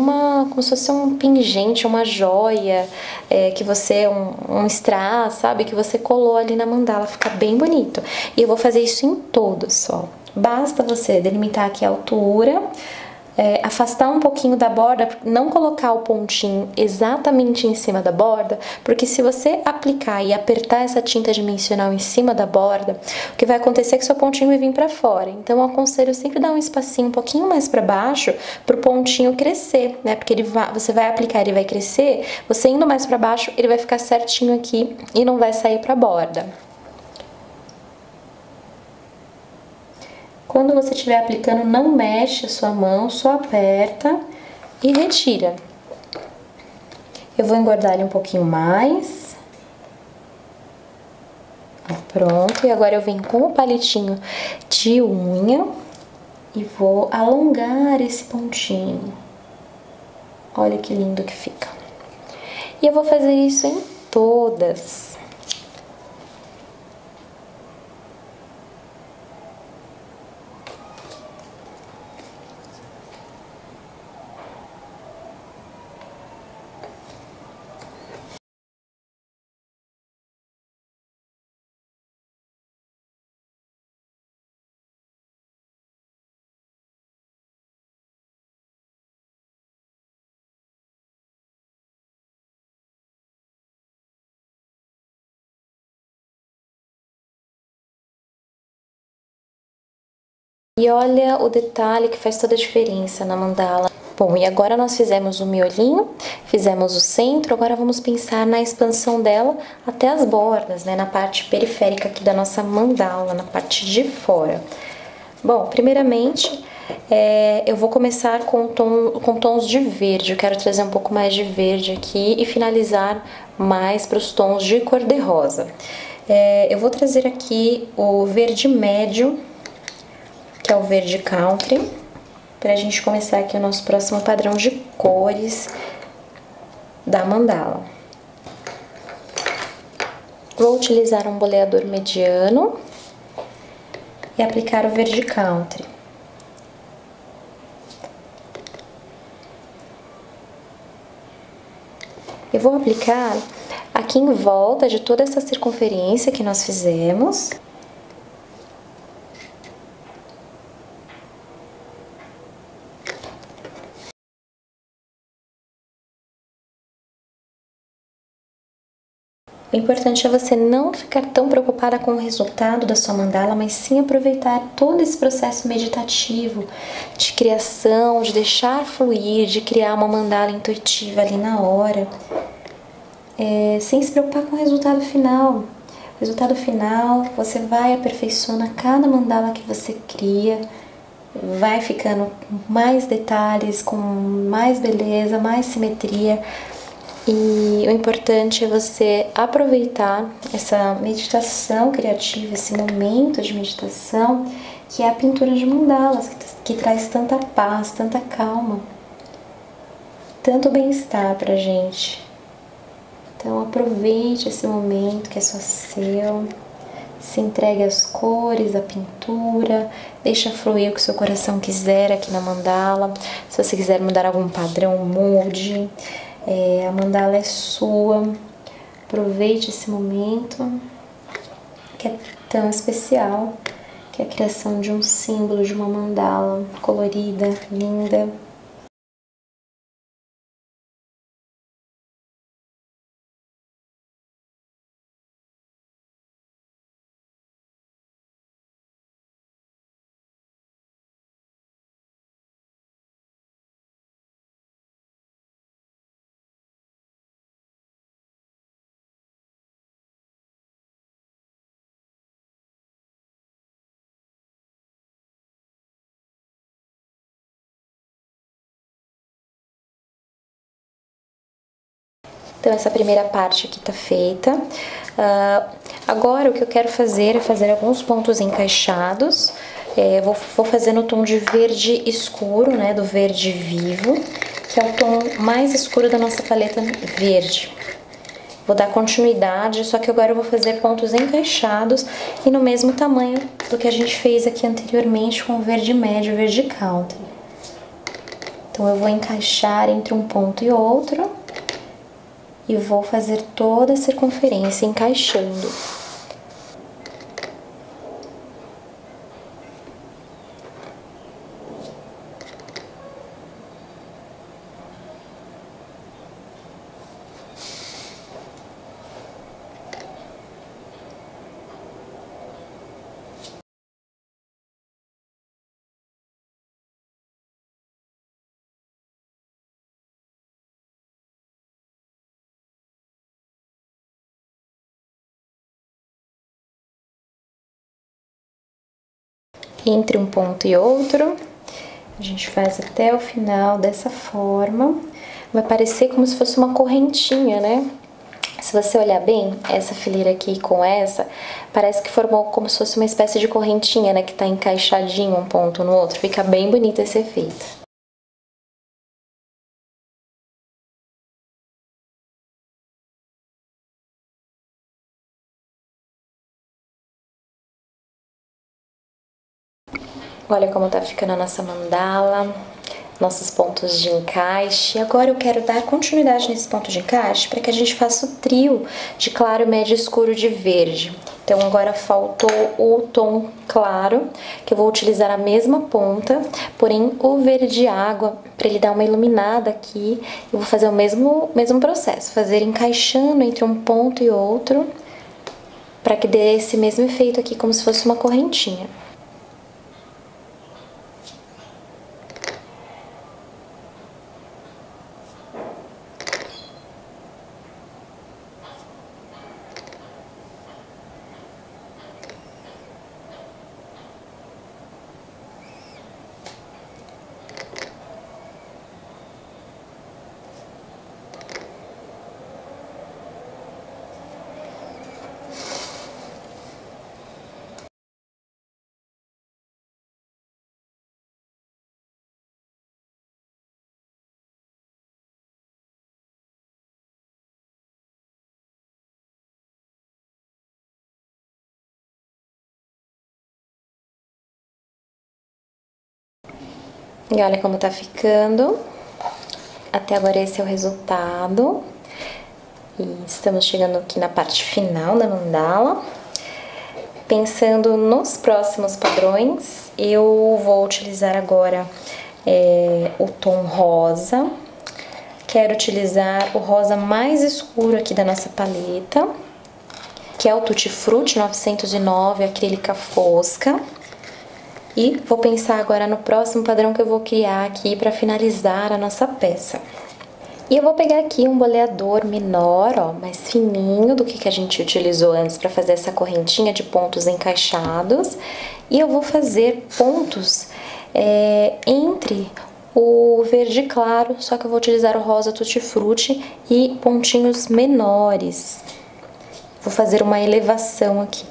como se fosse um pingente, uma joia, que você, um strass, sabe? Que você colou ali na mandala, fica bem bonito. E eu vou fazer isso em todos, ó. Basta você delimitar aqui a altura, afastar um pouquinho da borda, não colocar o pontinho exatamente em cima da borda, porque se você aplicar e apertar essa tinta dimensional em cima da borda, o que vai acontecer é que seu pontinho vai vir para fora. Então eu aconselho sempre dar um espacinho um pouquinho mais para baixo para o pontinho crescer, né? Porque você vai aplicar, ele vai crescer, você indo mais para baixo, ele vai ficar certinho aqui e não vai sair para a borda. Quando você estiver aplicando, não mexe a sua mão, só aperta e retira. Eu vou engordar ele um pouquinho mais. Ó, pronto, e agora eu venho com o palitinho de unha e vou alongar esse pontinho. Olha que lindo que fica. E eu vou fazer isso em todas. E olha o detalhe que faz toda a diferença na mandala. Bom, e agora nós fizemos o miolinho, fizemos o centro, agora vamos pensar na expansão dela até as bordas, né? Na parte periférica aqui da nossa mandala, na parte de fora. Bom, primeiramente, eu vou começar com tons de verde. Eu quero trazer um pouco mais de verde aqui e finalizar mais para os tons de cor-de-rosa. Eu vou trazer aqui o verde médio, que é o verde country, pra gente começar aqui o nosso próximo padrão de cores da mandala. Vou utilizar um boleador mediano e aplicar o verde country. Eu vou aplicar aqui em volta de toda essa circunferência que nós fizemos. O importante é você não ficar tão preocupada com o resultado da sua mandala, mas sim aproveitar todo esse processo meditativo de criação, de deixar fluir, de criar uma mandala intuitiva ali na hora, sem se preocupar com o resultado final. O resultado final, você vai aperfeiçoando cada mandala que você cria, vai ficando com mais detalhes, com mais beleza, mais simetria. E o importante é você aproveitar essa meditação criativa, esse momento de meditação, que é a pintura de mandalas, que traz tanta paz, tanta calma, tanto bem-estar pra gente. Então aproveite esse momento que é só seu, se entregue às cores, à pintura, deixa fluir o que seu coração quiser aqui na mandala. Se você quiser mudar algum padrão, mude. A mandala é sua, aproveite esse momento que é tão especial, que é a criação de um símbolo, de uma mandala colorida, linda. Então, essa primeira parte aqui tá feita. Agora, o que eu quero fazer é fazer alguns pontos encaixados. Vou fazer no tom de verde escuro, né, do verde vivo, que é o tom mais escuro da nossa paleta verde. Vou dar continuidade, só que agora eu vou fazer pontos encaixados e no mesmo tamanho do que a gente fez aqui anteriormente com o verde médio e verde country. Então, eu vou encaixar entre um ponto e outro e vou fazer toda a circunferência encaixando. Entre um ponto e outro, a gente faz até o final dessa forma. Vai parecer como se fosse uma correntinha, né? Se você olhar bem, essa fileira aqui com essa, parece que formou como se fosse uma espécie de correntinha, né? Que tá encaixadinho um ponto no outro. Fica bem bonito esse efeito. Olha como tá ficando a nossa mandala, nossos pontos de encaixe. Agora eu quero dar continuidade nesse ponto de encaixe para que a gente faça o trio de claro, médio e escuro de verde. Então agora faltou o tom claro, que eu vou utilizar a mesma ponta, porém o verde água, para ele dar uma iluminada aqui, eu vou fazer o mesmo processo, fazer encaixando entre um ponto e outro, para que dê esse mesmo efeito aqui, como se fosse uma correntinha. E olha como tá ficando. Até agora esse é o resultado. E estamos chegando aqui na parte final da mandala. Pensando nos próximos padrões, eu vou utilizar agora o tom rosa. Quero utilizar o rosa mais escuro aqui da nossa paleta, que é o Tutti Frutti 909 acrílica fosca. E vou pensar agora no próximo padrão que eu vou criar aqui para finalizar a nossa peça. E eu vou pegar aqui um boleador menor, ó, mais fininho do que a gente utilizou antes para fazer essa correntinha de pontos encaixados. E eu vou fazer pontos entre o verde claro, só que eu vou utilizar o rosa Tutti Frutti e pontinhos menores. Vou fazer uma elevação aqui.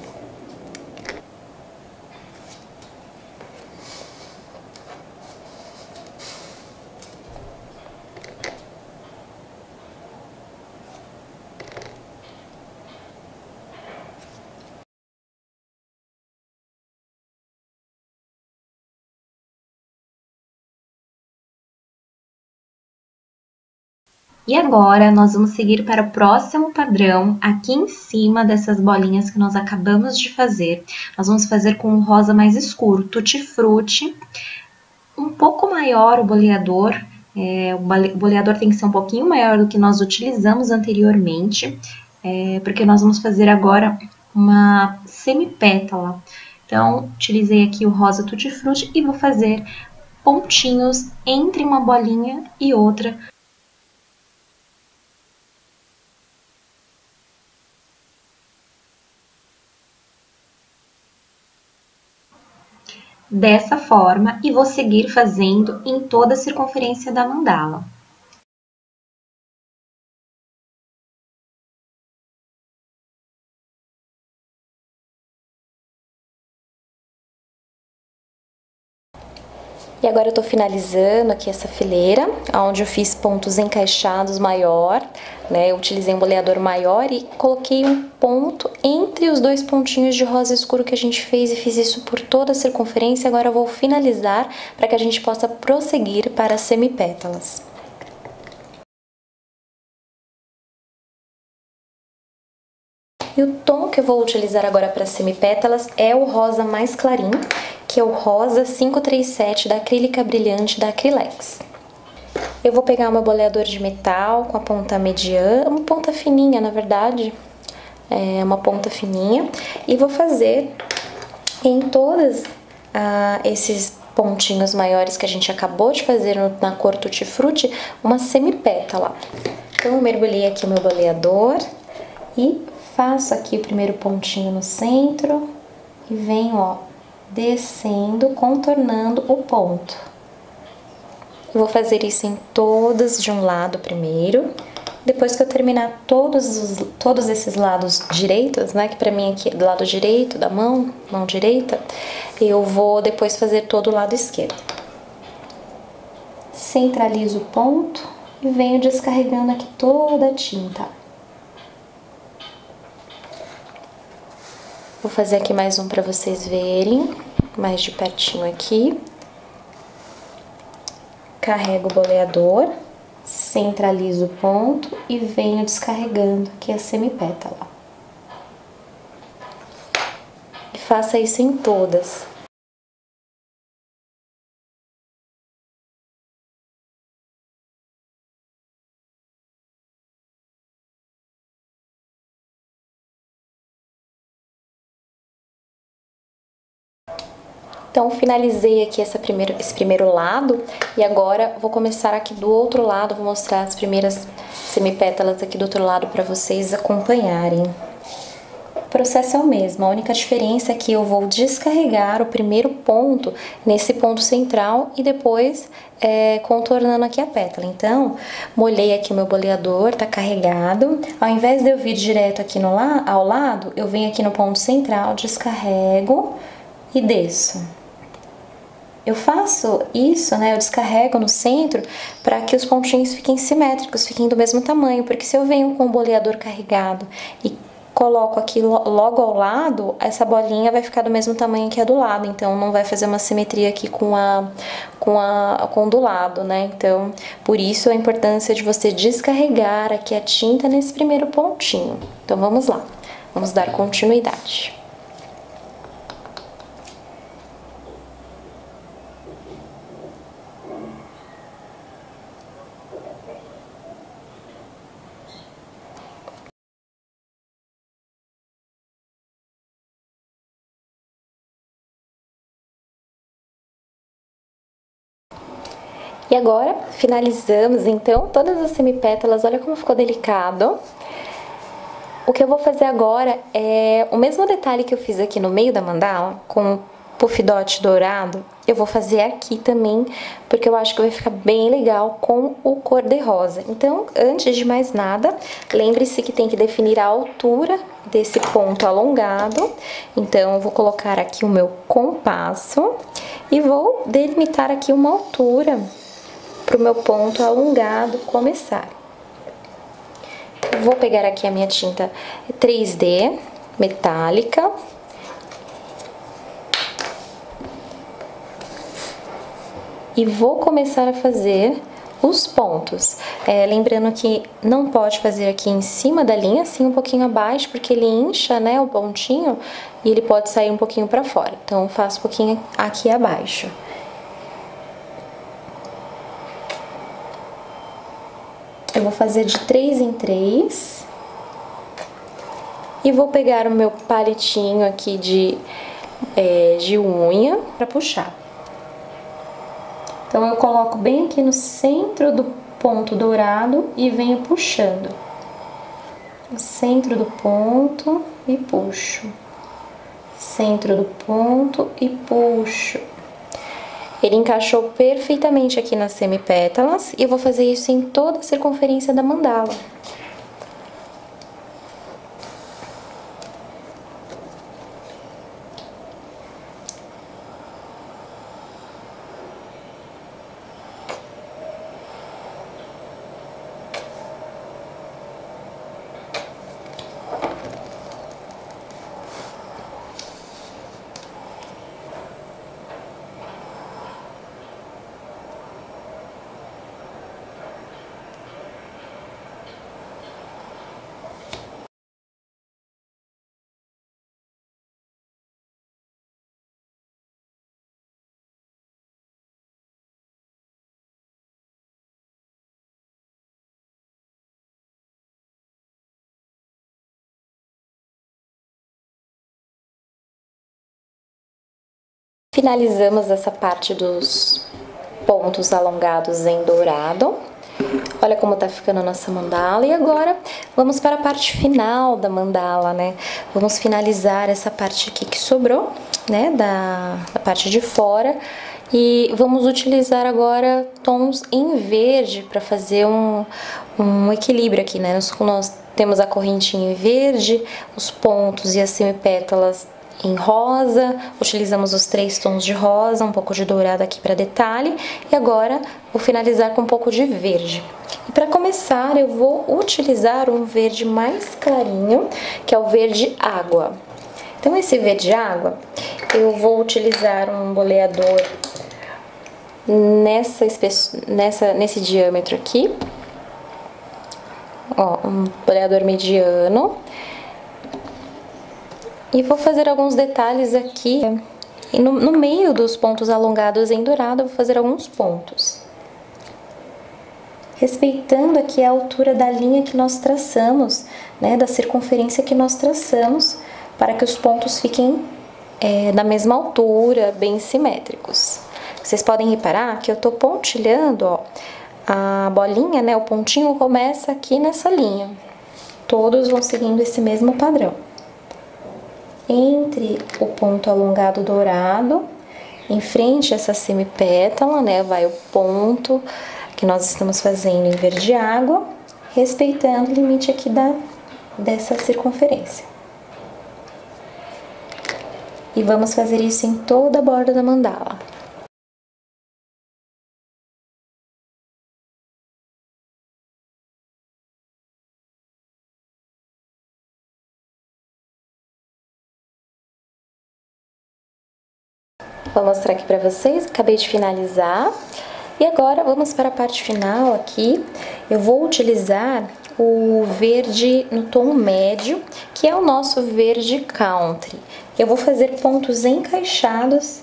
E agora, nós vamos seguir para o próximo padrão, aqui em cima dessas bolinhas que nós acabamos de fazer. Nós vamos fazer com um rosa mais escuro, Tutti Frutti, um pouco maior o boleador. O boleador tem que ser um pouquinho maior do que nós utilizamos anteriormente, porque nós vamos fazer agora uma semipétala. Então, utilizei aqui o rosa Tutti Frutti e vou fazer pontinhos entre uma bolinha e outra. Dessa forma, e vou seguir fazendo em toda a circunferência da mandala. E agora eu tô finalizando aqui essa fileira, onde eu fiz pontos encaixados maior, né? Eu utilizei um boleador maior e coloquei um ponto entre os dois pontinhos de rosa escuro que a gente fez e fiz isso por toda a circunferência. Agora eu vou finalizar para que a gente possa prosseguir para as semipétalas. E o tom que eu vou utilizar agora para semipétalas é o rosa mais clarinho, que é o rosa 537 da acrílica brilhante da Acrylex. Eu vou pegar o meu boleador de metal com a ponta mediana, uma ponta fininha na verdade, uma ponta fininha, e vou fazer em todos esses pontinhos maiores que a gente acabou de fazer na cor Tutti Frutti, uma semipétala. Então eu mergulhei aqui o meu boleador e faço aqui o primeiro pontinho no centro e venho, ó, descendo, contornando o ponto. Eu vou fazer isso em todas de um lado primeiro. Depois que eu terminar todos esses lados direitos, né, que pra mim aqui é do lado direito da mão direita, eu vou depois fazer todo o lado esquerdo. Centralizo o ponto e venho descarregando aqui toda a tinta. Vou fazer aqui mais um para vocês verem, mais de pertinho aqui. Carrego o boleador, centralizo o ponto e venho descarregando aqui a semipétala. E faça isso em todas. Então, finalizei aqui esse primeiro lado e agora vou começar aqui do outro lado, vou mostrar as primeiras semipétalas aqui do outro lado para vocês acompanharem. O processo é o mesmo, a única diferença é que eu vou descarregar o primeiro ponto nesse ponto central e depois contornando aqui a pétala. Então, molhei aqui o meu boleador, tá carregado. Ao invés de eu vir direto aqui ao lado, eu venho aqui no ponto central, descarrego e desço. Eu faço isso, né, eu descarrego no centro para que os pontinhos fiquem simétricos, fiquem do mesmo tamanho, porque se eu venho com o boleador carregado e coloco aqui logo ao lado, essa bolinha vai ficar do mesmo tamanho que a do lado, então não vai fazer uma simetria aqui com o do lado, né? Então, por isso a importância de você descarregar aqui a tinta nesse primeiro pontinho. Então, vamos lá, vamos dar continuidade. E agora, finalizamos então todas as semipétalas, olha como ficou delicado. O que eu vou fazer agora é o mesmo detalhe que eu fiz aqui no meio da mandala, com o puff dot dourado, eu vou fazer aqui também, porque eu acho que vai ficar bem legal com o cor-de-rosa. Então, antes de mais nada, lembre-se que tem que definir a altura desse ponto alongado. Então, eu vou colocar aqui o meu compasso e vou delimitar aqui uma altura para o meu ponto alongado começar. Vou pegar aqui a minha tinta 3D metálica. E vou começar a fazer os pontos. Lembrando que não pode fazer aqui em cima da linha, assim um pouquinho abaixo, porque ele incha, né, o pontinho, e ele pode sair um pouquinho para fora. Então, faço um pouquinho aqui abaixo. Eu vou fazer de 3 em 3. E vou pegar o meu palitinho aqui de unha para puxar. Então, eu coloco bem aqui no centro do ponto dourado e venho puxando. No centro do ponto e puxo. Centro do ponto e puxo. Ele encaixou perfeitamente aqui nas semipétalas e eu vou fazer isso em toda a circunferência da mandala. finalizamos essa parte dos pontos alongados em dourado. Olha como tá ficando a nossa mandala. E agora vamos para a parte final da mandala, né? Vamos finalizar essa parte aqui que sobrou, né? Da parte de fora. E vamos utilizar agora tons em verde para fazer um equilíbrio aqui, né? Nós temos a correntinha em verde, os pontos e as semipétalas em rosa, utilizamos os 3 tons de rosa, um pouco de dourado aqui para detalhe, e agora vou finalizar com um pouco de verde. E para começar, eu vou utilizar um verde mais clarinho, que é o verde água. Então, esse verde água, eu vou utilizar um boleador nesse diâmetro aqui, ó, um boleador mediano. E vou fazer alguns detalhes aqui, e no meio dos pontos alongados em dourado, eu vou fazer alguns pontos. Respeitando aqui a altura da linha que nós traçamos, né, da circunferência que nós traçamos, para que os pontos fiquem da mesma altura, bem simétricos. Vocês podem reparar que eu tô pontilhando, ó, a bolinha, né, o pontinho começa aqui nessa linha. Todos vão seguindo esse mesmo padrão. Entre o ponto alongado dourado, em frente a essa semipétala, né, vai o ponto que nós estamos fazendo em verde água, respeitando o limite aqui dessa circunferência. E vamos fazer isso em toda a borda da mandala. Vou mostrar aqui pra vocês, acabei de finalizar. E agora vamos para a parte final aqui. Eu vou utilizar o verde no tom médio, que é o nosso verde country. Eu vou fazer pontos encaixados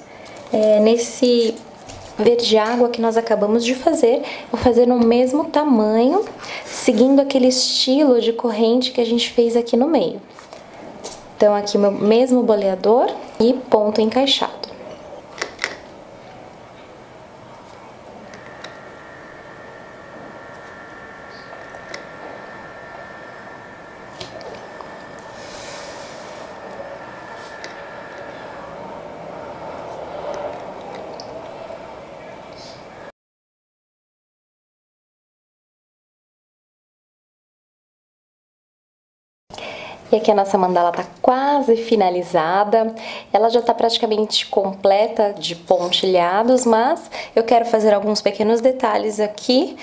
nesse verde água que nós acabamos de fazer. Vou fazer no mesmo tamanho, seguindo aquele estilo de corrente que a gente fez aqui no meio. Então aqui o meu mesmo boleador e ponto encaixado. E aqui a nossa mandala tá quase finalizada, ela já tá praticamente completa de pontilhados, mas eu quero fazer alguns pequenos detalhes aqui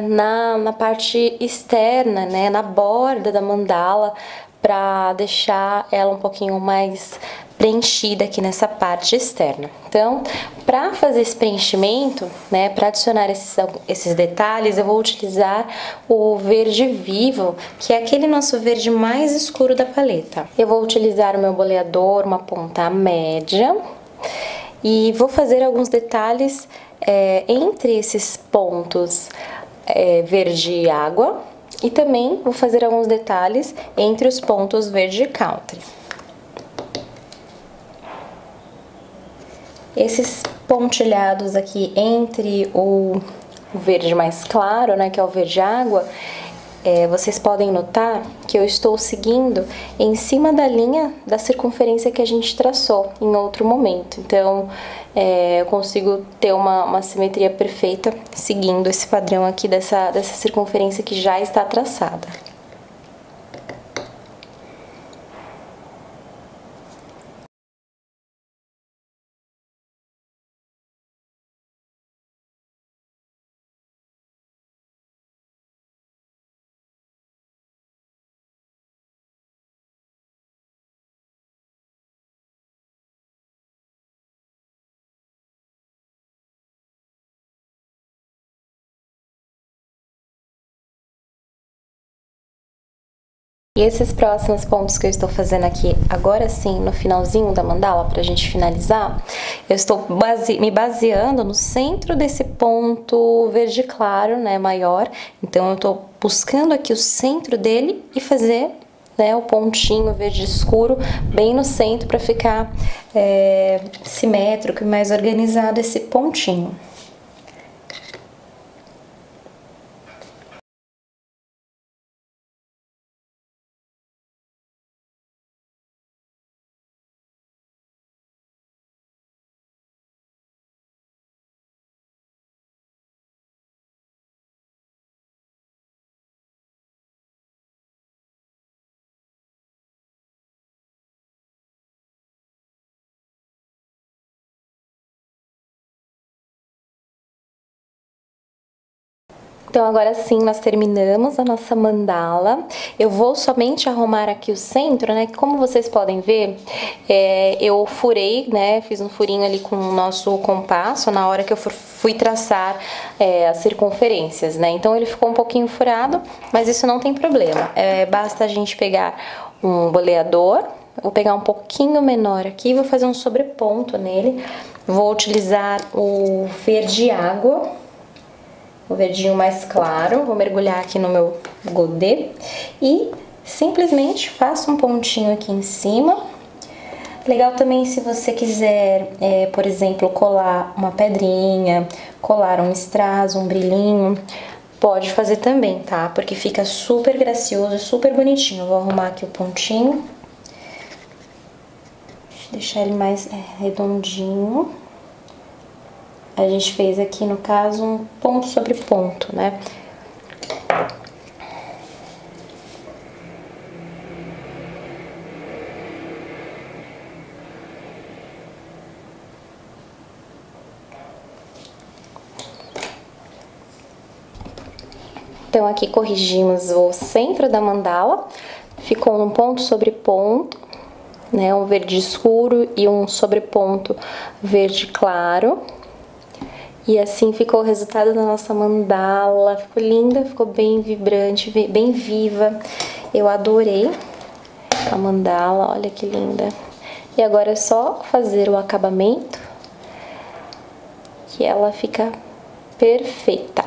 na parte externa, né, na borda da mandala, para deixar ela um pouquinho mais preenchida aqui nessa parte externa. Então, para fazer esse preenchimento, né, para adicionar esses detalhes, eu vou utilizar o verde vivo, que é aquele nosso verde mais escuro da paleta. Eu vou utilizar o meu boleador, uma ponta média, e vou fazer alguns detalhes entre esses pontos verde água, e também vou fazer alguns detalhes entre os pontos verde country. Esses pontilhados aqui entre o verde mais claro, né, que é o verde água, vocês podem notar que eu estou seguindo em cima da linha da circunferência que a gente traçou em outro momento. Então, eu consigo ter uma simetria perfeita seguindo esse padrão aqui dessa circunferência que já está traçada. E esses próximos pontos que eu estou fazendo aqui, agora sim, no finalzinho da mandala, pra gente finalizar, eu estou me baseando no centro desse ponto verde claro, né, maior. Então, eu tô buscando aqui o centro dele e fazer né, o pontinho verde escuro bem no centro para ficar simétrico e mais organizado esse pontinho. Então, agora sim, nós terminamos a nossa mandala. Eu vou somente arrumar aqui o centro, né? Como vocês podem ver, eu furei, né? Fiz um furinho ali com o nosso compasso na hora que eu fui traçar as circunferências, né? Então, ele ficou um pouquinho furado, mas isso não tem problema. Basta a gente pegar um boleador, vou pegar um pouquinho menor aqui, vou fazer um sobreponto nele. Vou utilizar o verde água, o verdinho mais claro, vou mergulhar aqui no meu godê e simplesmente faço um pontinho aqui em cima. Legal também se você quiser, por exemplo, colar uma pedrinha, colar um strass, um brilhinho, pode fazer também, tá? Porque fica super gracioso, super bonitinho. Vou arrumar aqui o pontinho, deixar ele mais redondinho. A gente fez aqui, no caso, um ponto sobre ponto, né? Então, aqui corrigimos o centro da mandala, ficou um ponto sobre ponto, né? Um verde escuro e um sobreponto verde claro. E assim ficou o resultado da nossa mandala, ficou linda, ficou bem vibrante, bem viva. Eu adorei a mandala, olha que linda. E agora é só fazer o acabamento, que ela fica perfeita.